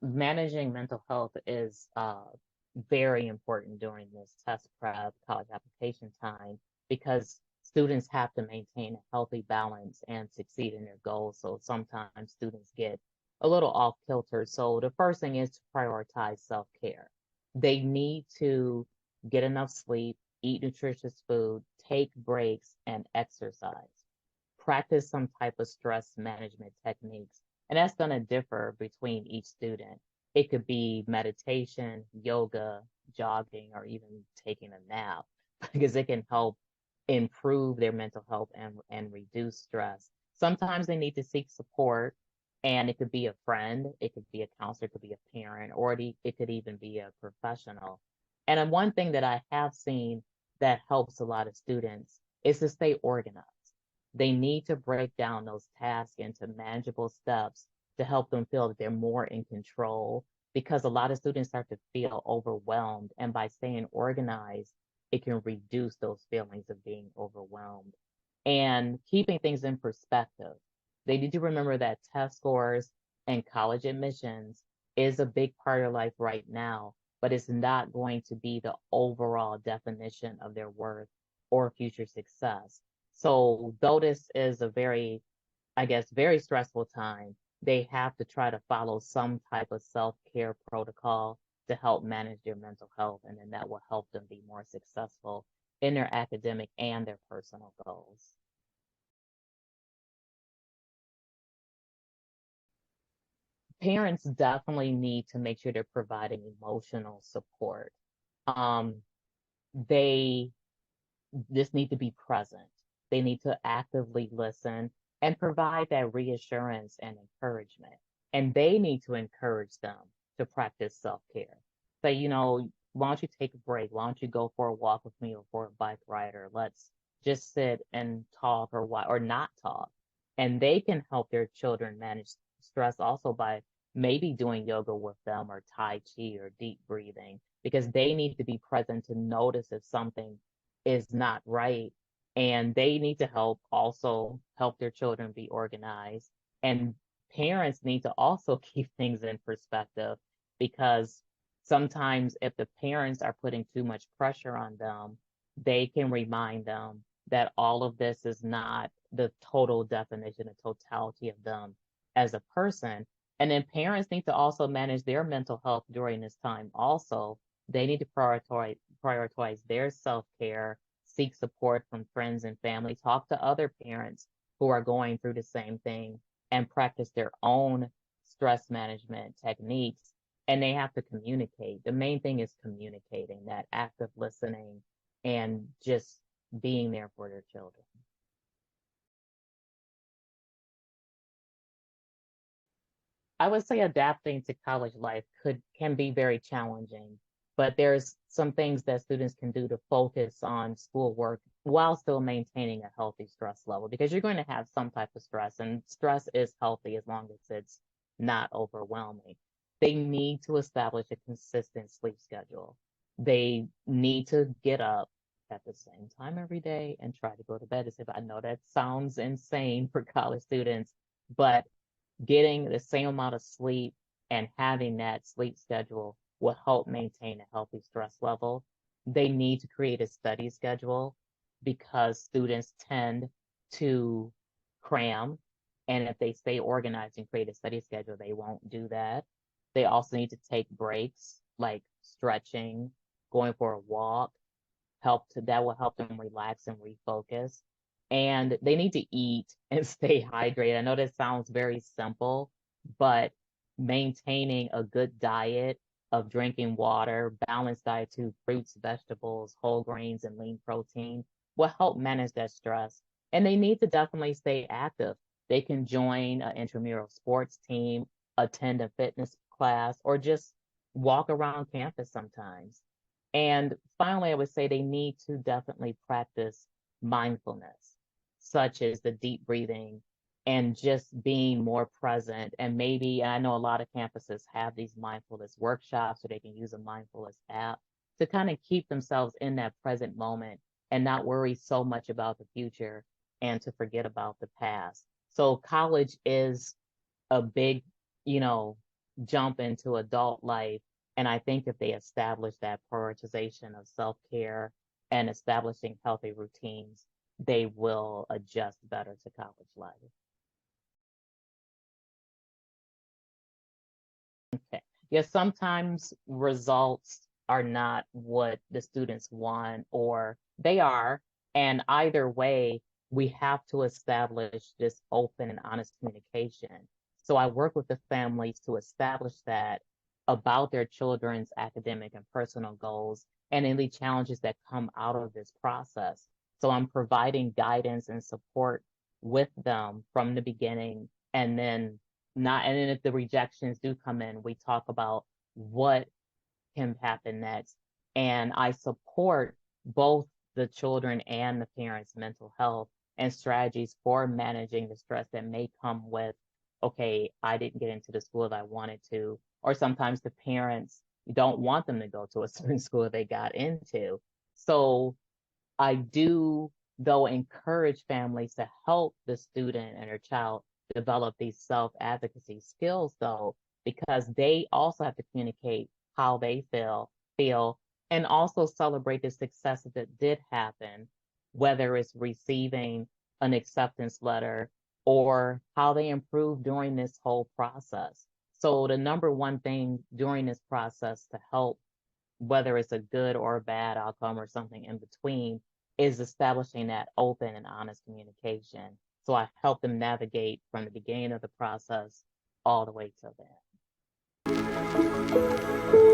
managing mental health is very important during this test prep, college application time, because students have to maintain a healthy balance and succeed in their goals. So sometimes students get a little off kilter. So the first thing is to prioritize self-care. They need to get enough sleep, eat nutritious food, take breaks, and exercise. Practice some type of stress management techniques. And that's going to differ between each student. It could be meditation, yoga, jogging, or even taking a nap because it can help improve their mental health and reduce stress. Sometimes they need to seek support, and it could be a friend, it could be a counselor, it could be a parent, or it could even be a professional. And then one thing that I have seen that helps a lot of students is to stay organized. They need to break down those tasks into manageable steps to help them feel that they're more in control because a lot of students start to feel overwhelmed. And by staying organized, it can reduce those feelings of being overwhelmed. And keeping things in perspective. They need to remember that test scores and college admissions is a big part of life right now, but it's not going to be the overall definition of their worth or future success. So though this is a very, I guess, very stressful time, they have to try to follow some type of self-care protocol to help manage their mental health, and then that will help them be more successful in their academic and their personal goals. Parents definitely need to make sure they're providing emotional support. Um, they just need to be present. They need to actively listen and provide that reassurance and encouragement. And they need to encourage them to practice self-care. Say, why don't you take a break? Why don't you go for a walk with me or for a bike ride? Or let's just sit and talk or not talk. And they can help their children manage stress also by maybe doing yoga with them or Tai Chi or deep breathing because they need to be present to notice if something is not right. And they need to help their children be organized. And parents need to also keep things in perspective because sometimes if the parents are putting too much pressure on them, they can remind them that all of this is not the total definition, the totality of them as a person. And then parents need to also manage their mental health during this time also. They need to prioritize their self-care, seek support from friends and family, talk to other parents who are going through the same thing, and practice their own stress management techniques. And they have to communicate. The main thing is communicating, that active listening and just being there for their children. I would say adapting to college life can be very challenging, but there's some things that students can do to focus on schoolwork while still maintaining a healthy stress level because you're going to have some type of stress, and stress is healthy as long as it's not overwhelming. They need to establish a consistent sleep schedule. They need to get up at the same time every day and try to go to bed. As if I know that sounds insane for college students, but getting the same amount of sleep and having that sleep schedule will help maintain a healthy stress level. They need to create a study schedule because students tend to cram. And if they stay organized and create a study schedule, they won't do that. They also need to take breaks like stretching, going for a walk, that will help them relax and refocus. And they need to eat and stay hydrated. I know this sounds very simple, but maintaining a good diet of drinking water, balanced diet too, fruits, vegetables, whole grains, and lean protein will help manage that stress. And they need to definitely stay active. They can join an intramural sports team, attend a fitness class, or just walk around campus sometimes. And finally, I would say they need to definitely practice mindfulness, such as the deep breathing and just being more present. And maybe, and I know a lot of campuses have these mindfulness workshops, so they can use a mindfulness app to kind of keep themselves in that present moment and not worry so much about the future and to forget about the past. So college is a big, you know, jump into adult life. And I think if they establish that prioritization of self-care and establishing healthy routines, they will adjust better to college life. Okay. Yes, sometimes results are not what the students want, or they are. And either way, we have to establish this open and honest communication. So I work with the families to establish that about their children's academic and personal goals and any challenges that come out of this process. So I'm providing guidance and support with them from the beginning, and then not, and then if the rejections do come in, we talk about what can happen next. And I support both the children and the parents' mental health and strategies for managing the stress that may come with, okay, I didn't get into the school that I wanted to, or sometimes the parents don't want them to go to a certain school they got into. So I do, though, encourage families to help the student and their child develop these self-advocacy skills, though, because they also have to communicate how they feel, and also celebrate the successes that did happen, whether it's receiving an acceptance letter or how they improved during this whole process. So the number one thing during this process to help, whether it's a good or a bad outcome or something in between, is establishing that open and honest communication. So I help them navigate from the beginning of the process all the way to the end.